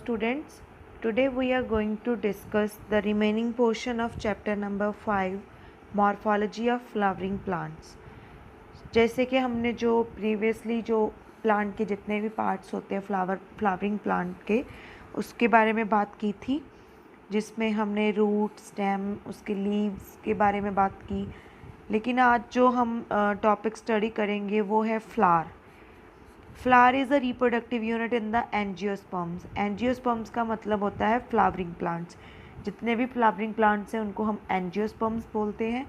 students, today we are going to discuss the remaining portion of chapter number 5 Morphology of Flowering Plants। जैसे कि हमने जो previously जो plant के जितने भी पार्ट्स होते हैं फ्लावरिंग प्लांट के उसके बारे में बात की थी, जिसमें हमने रूट, स्टेम, उसके लीव्स के बारे में बात की। लेकिन आज जो हम टॉपिक स्टडी करेंगे वो है flower. Flower is a reproductive unit in the angiosperms. Angiosperms का मतलब होता है फ्लावरिंग प्लांट्स। जितने भी फ्लावरिंग प्लांट्स हैं उनको हम एंजियोस्पर्म्स बोलते हैं।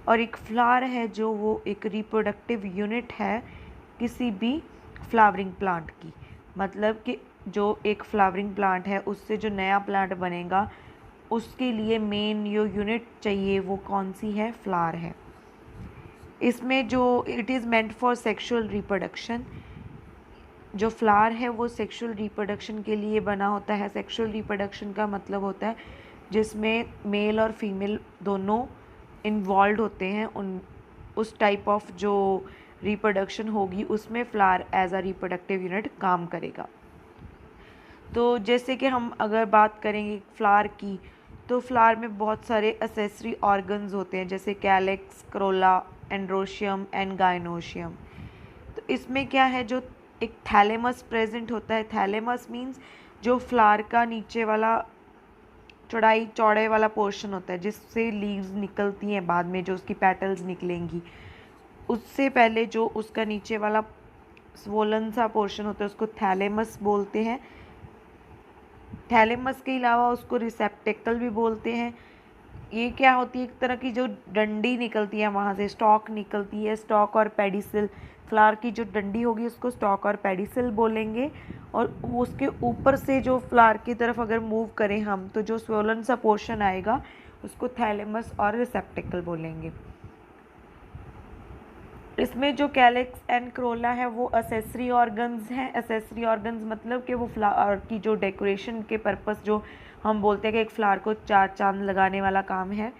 और एक फ्लावर है जो वो एक रिप्रोडक्टिव यूनिट है किसी भी फ्लावरिंग प्लांट की। मतलब कि जो एक फ्लावरिंग प्लांट है उससे जो नया प्लांट बनेगा उसके लिए मेन जो यूनिट चाहिए वो कौन सी है? फ्लावर है। इसमें जो it is meant for sexual reproduction. जो फ्लावर है वो सेक्सुअल रिप्रोडक्शन के लिए बना होता है। सेक्सुअल रिप्रोडक्शन का मतलब होता है जिसमें मेल और फीमेल दोनों इन्वॉल्व होते हैं। उस टाइप ऑफ जो रिप्रोडक्शन होगी उसमें flower as a reproductive unit काम करेगा। तो जैसे कि हम अगर बात करेंगे फ्लावर की, तो फ्लावर में बहुत सारे एसेसरी ऑर्गन्स होते हैं जैसे calyx, Corolla, androecium and gynoecium. तो इसमें क्या है, जो एक थैलेमस प्रेजेंट होता है। थैलेमस मीन्स जो फ्लावर का नीचे वाला चौड़े वाला पोर्शन होता है जिससे लीव्स निकलती हैं बाद में, जो उसकी पेटल्स निकलेंगी। उससे पहले जो उसका नीचे वाला स्वोलन सा पोर्शन होता है उसको थैलेमस बोलते हैं। थैलेमस के अलावा उसको रिसेप्टेकल भी बोलते हैं। ये क्या होती है, एक तरह की जो डंडी निकलती है, वहाँ से स्टॉक निकलती है। स्टॉक और पेडिसिल, फ्लावर की जो डंडी होगी उसको स्टॉक और पेडिसिल बोलेंगे। और उसके ऊपर से जो फ्लावर की तरफ अगर मूव करें हम, तो जो स्वोलन सा पोर्शन आएगा उसको थैलेमस और रिसेप्टेकल बोलेंगे। इसमें जो कैलिक्स एंड क्रोला है वो एसेसरी ऑर्गन्स हैं। एसेसरी ऑर्गन्स मतलब कि वो फ्लावर की जो डेकोरेशन के पर्पस, जो हम बोलते हैं कि एक फ्लावर को चार चांद लगाने वाला काम है।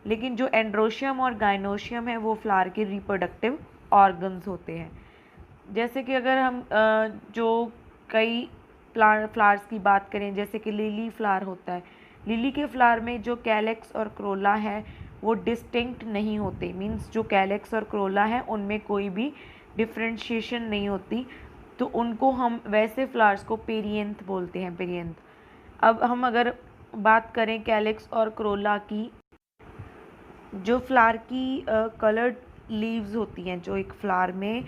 लेकिन जो एंड्रोशियम और गाइनोशियम है वो फ्लावर के रिप्रोडक्टिव ऑर्गन्स होते हैं। जैसे कि अगर हम जो कई फ्लावर्स की बात करें, जैसे कि लिली फ्लावर होता है। लिली के फ्लावर में जो कैलिक्स और क्रोला है वो डिस्टिंक्ट नहीं होते। मींस जो कैलिक्स और क्रोला है उनमें कोई भी डिफ्रेंशिएशन नहीं होती। तो उनको हम वैसे फ्लावर्स को पेरियंथ बोलते हैं, पेरियंथ। अब हम अगर बात करें कैलिक्स और क्रोला की, जो फ्लावर की कलर्ड लीव्स होती हैं, जो एक फ्लावर में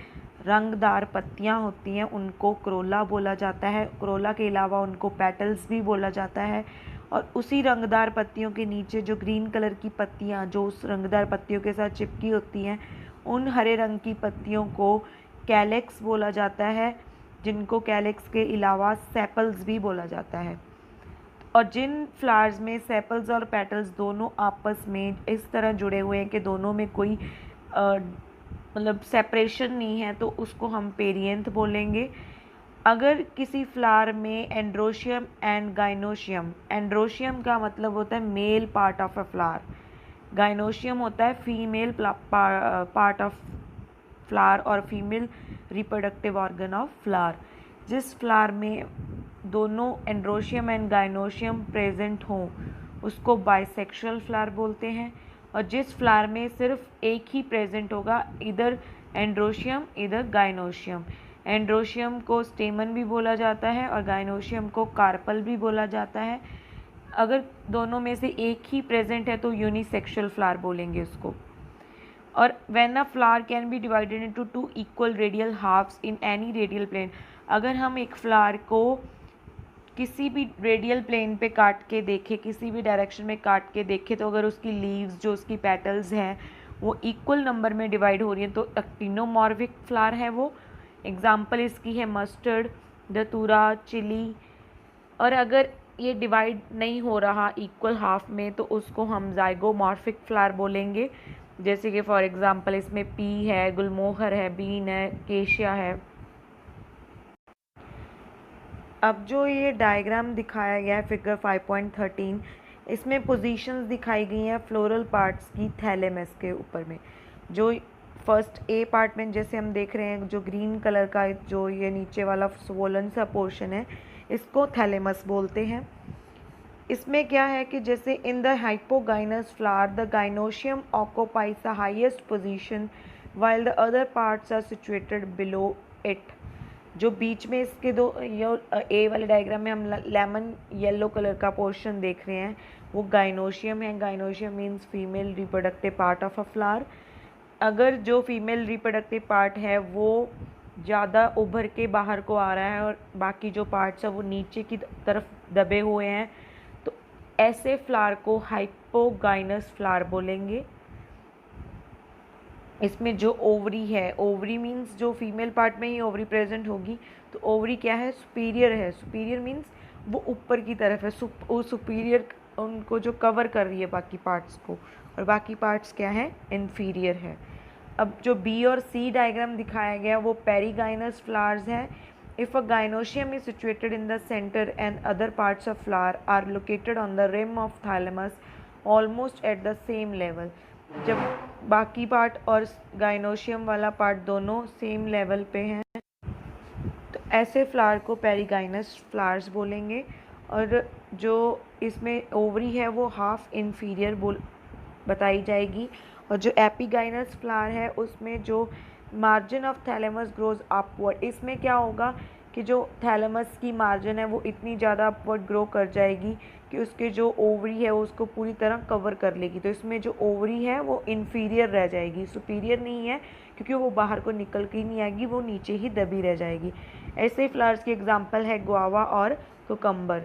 रंगदार पत्तियां होती हैं, उनको क्रोला बोला जाता है। क्रोला के अलावा उनको पेटल्स भी बोला जाता है। और उसी रंगदार पत्तियों के नीचे जो ग्रीन कलर की पत्तियां जो उस रंगदार पत्तियों के साथ चिपकी होती हैं, उन हरे रंग की पत्तियों को कैलिक्स बोला जाता है, जिनको कैलिक्स के अलावा सेपल्स भी बोला जाता है। और जिन फ्लावर्स में सेपल्स और पेटल्स दोनों आपस में इस तरह जुड़े हुए हैं कि दोनों में कोई मतलब सेपरेशन नहीं है, तो उसको हम पेरियंथ बोलेंगे। अगर किसी फ्लावर में एंड्रोशियम एंड गाइनोशियम, एंड्रोशियम का मतलब होता है male part of a flower, gynoecium होता है फीमेल पार्ट ऑफ फ्लावर और female reproductive organ of flower. जिस फ्लावर में दोनों एंड्रोशियम एंड गाइनोशियम प्रेजेंट हों उसको बाइसेक्सुअल फ्लावर बोलते हैं। और जिस फ्लावर में सिर्फ एक ही प्रेजेंट होगा, इधर एंड्रोशियम इधर गाइनोशियम, एंड्रोशियम को स्टेमन भी बोला जाता है और गाइनोशियम को कार्पल भी बोला जाता है। अगर दोनों में से एक ही प्रेजेंट है तो यूनिसेक्सुअल फ्लावर बोलेंगे उसको। और when a flower can be divided into two equal radial halves in any radial plane, अगर हम एक फ्लावर को किसी भी रेडियल प्लेन पे काट के देखें, किसी भी डायरेक्शन में काट के देखें, तो अगर उसकी लीव्स जो उसकी पेटल्स हैं वो इक्वल नंबर में डिवाइड हो रही हैं तो एक्टिनोमॉर्फिक फ्लावर है वो। एग्जाम्पल इसकी है मस्टर्ड, धतूरा, चिली। और अगर ये डिवाइड नहीं हो रहा इक्वल हाफ में तो उसको हम जाइगोमॉर्फिक फ्लावर बोलेंगे। जैसे कि फॉर एग्जांपल इसमें पी है, गुलमोहर है, बीन है, केशिया है। अब जो ये डायग्राम दिखाया गया है फिगर 5.13, इसमें पोजीशंस दिखाई गई हैं फ्लोरल पार्ट्स की थैलेमस के ऊपर में। जो फर्स्ट ए पार्ट में जैसे हम देख रहे हैं, जो ग्रीन कलर का जो ये नीचे वाला स्वोलन सा पोर्शन है, इसको थैलेमस बोलते हैं। इसमें क्या है कि जैसे in the hypogynous flower the gynoecium occupies the highest position while the other parts are situated below it. जो बीच में इसके दो ए वाले डायग्राम में हम लेमन येलो कलर का पोर्शन देख रहे हैं वो गाइनोशियम है। Gynoecium means female reproductive part of a flower. अगर जो फीमेल रिप्रोडक्टिव पार्ट है वो ज़्यादा उभर के बाहर को आ रहा है और बाकी जो पार्ट्स है वो नीचे की तरफ दबे हुए हैं तो ऐसे फ्लावर को हाइपोगाइनस फ्लावर बोलेंगे। इसमें जो ओवरी है, ओवरी मीन्स जो फीमेल पार्ट में ही ओवरी प्रेजेंट होगी तो ओवरी क्या है, सुपीरियर है। सुपीरियर मीन्स वो ऊपर की तरफ है, वो सुपीरियर उनको जो कवर कर रही है बाकी पार्ट्स को, और बाकी पार्ट्स क्या है, इन्फीरियर है। अब जो बी और सी डायग्राम दिखाया गया वो पेरीगाइनस फ्लावर्स है। If a gynoecium is situated in the centre and other parts of flower are located on the rim of thalamus almost at the same level. जब बाकी पार्ट और gynoecium वाला part दोनों same level पे हैं तो ऐसे फ्लावर को पेरीगाइनस फ्लावर्स बोलेंगे। और जो इसमें ओवरी है वो हाफ इन्फीरियर बताई जाएगी। और जो एपिगाइनस फ्लावर है उसमें जो margin of thalamus grows upward, इसमें क्या होगा कि जो थैलेमस की मार्जिन है वो इतनी ज़्यादा अपवर्ड ग्रो कर जाएगी कि उसके जो ओवरी है वो उसको पूरी तरह कवर कर लेगी। तो इसमें जो ओवरी है वो इन्फीरियर रह जाएगी, सुपीरियर नहीं है, क्योंकि वो बाहर को निकल के ही नहीं आएगी, वो नीचे ही दबी रह जाएगी। ऐसे फ्लावर्स की एग्जांपल है गुआवा और कुकम्बर।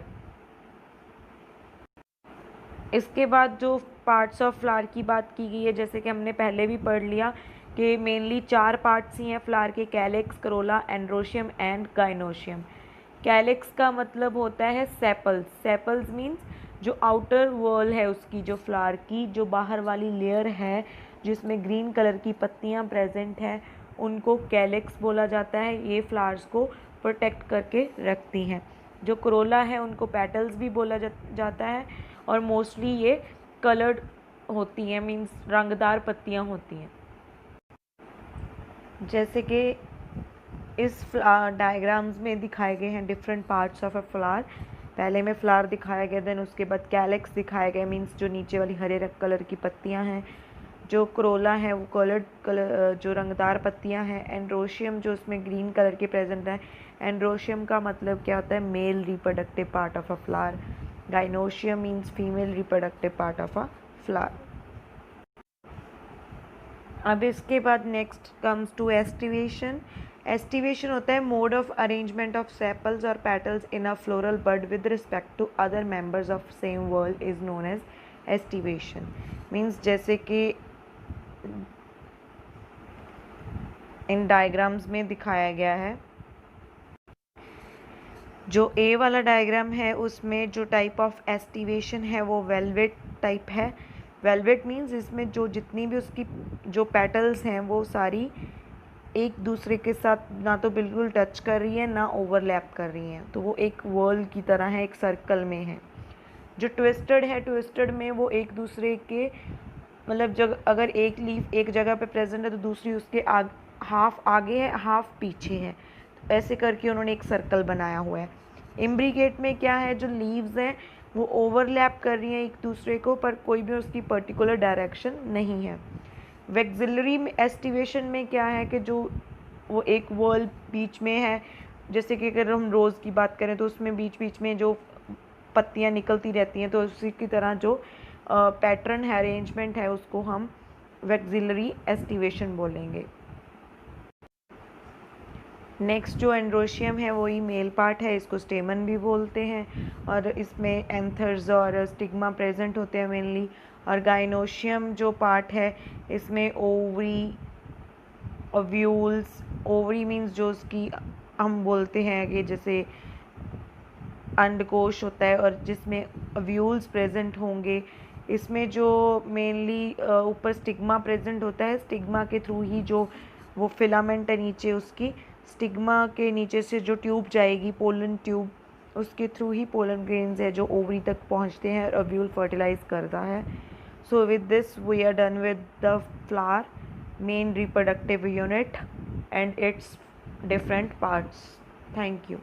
इसके बाद जो पार्ट्स ऑफ फ्लावर की बात की गई है, जैसे कि हमने पहले भी पढ़ लिया कि मेनली 4 पार्ट्स ही हैं फ्लावर के, calyx, Corolla, androecium and gynoecium. Calyx का मतलब होता है सेपल्स। सेपल्स मीन्स जो आउटर वॉल है उसकी, जो फ्लावर की जो बाहर वाली लेयर है जिसमें ग्रीन कलर की पत्तियां प्रेजेंट हैं उनको कैलिक्स बोला जाता है। ये फ्लावर्स को प्रोटेक्ट करके रखती हैं। जो करोला है उनको पेटल्स भी बोला जाता है और मोस्टली ये कलर्ड होती हैं, मीन्स रंगदार पत्तियां होती हैं। जैसे कि इस डायग्राम्स में दिखाए गए हैं different parts of a flower. पहले में फ्लावर दिखाया गया, देन उसके बाद कैलिक्स दिखाया गया, मीन्स जो नीचे वाली हरे कलर की पत्तियां हैं। जो करोला है वो कलर जो रंगदार पत्तियां हैं। एंड्रोशियम जो उसमें ग्रीन कलर के प्रेजेंट है। एंड्रोशियम का मतलब क्या होता है, male reproductive part of a flower. Gynoecium means female reproductive part of a flower. अब इसके बाद next comes to aestivation. Aestivation होता है mode of arrangement of sepals और petals in a floral bud with respect to other members of same world is known as aestivation. Means जैसे कि इन diagrams में दिखाया गया है। जो ए वाला डायग्राम है उसमें जो टाइप ऑफ एस्टिवेशन है वो वेलवेट टाइप है। वेलवेट मीन्स इसमें जो जितनी भी उसकी जो पेटल्स हैं वो सारी एक दूसरे के साथ ना तो बिल्कुल टच कर रही है ना ओवरलैप कर रही हैं, तो वो एक वर्ल की तरह है, एक सर्कल में है। जो ट्विस्टेड है, ट्विस्टेड में वो एक दूसरे के मतलब जब अगर एक लीफ एक जगह पे प्रेजेंट है तो दूसरी उसके हाफ आगे है हाफ पीछे है, तो ऐसे करके उन्होंने एक सर्कल बनाया हुआ है। इम्ब्रिकेट में क्या है, जो लीव्स हैं वो ओवरलैप कर रही हैं एक दूसरे को पर कोई भी उसकी पर्टिकुलर डायरेक्शन नहीं है। वैक्सिलरी एस्टिवेशन में क्या है कि जो वो एक वॉल बीच में है, जैसे कि अगर हम रोज़ की बात करें तो उसमें बीच बीच में जो पत्तियां निकलती रहती हैं, तो उसी की तरह जो पैटर्न है, अरेंजमेंट है, उसको हम वैक्सिलरी एस्टिवेशन बोलेंगे। नेक्स्ट जो एंड्रोशियम है वही मेल पार्ट है, इसको स्टेमन भी बोलते हैं और इसमें एंथर्स और स्टिग्मा प्रेजेंट होते हैं मेनली। और गाइनोशियम जो पार्ट है इसमें ओवरी, ओव्यूल्स, ओवरी मीन्स जो उसकी हम बोलते हैं कि जैसे अंडकोश होता है और जिसमें ओव्यूल्स प्रेजेंट होंगे। इसमें जो मेनली ऊपर स्टिग्मा प्रेजेंट होता है, स्टिग्मा के थ्रू ही जो वो फिलामेंट है नीचे उसकी, स्टिग्मा के नीचे से जो ट्यूब जाएगी पोलन ट्यूब, उसके थ्रू ही पोलन ग्रेन्स है जो ओवरी तक पहुंचते हैं और ओव्यूल फर्टिलाइज करता है। So with this we are done with the flower main reproductive unit and its different parts. Thank you.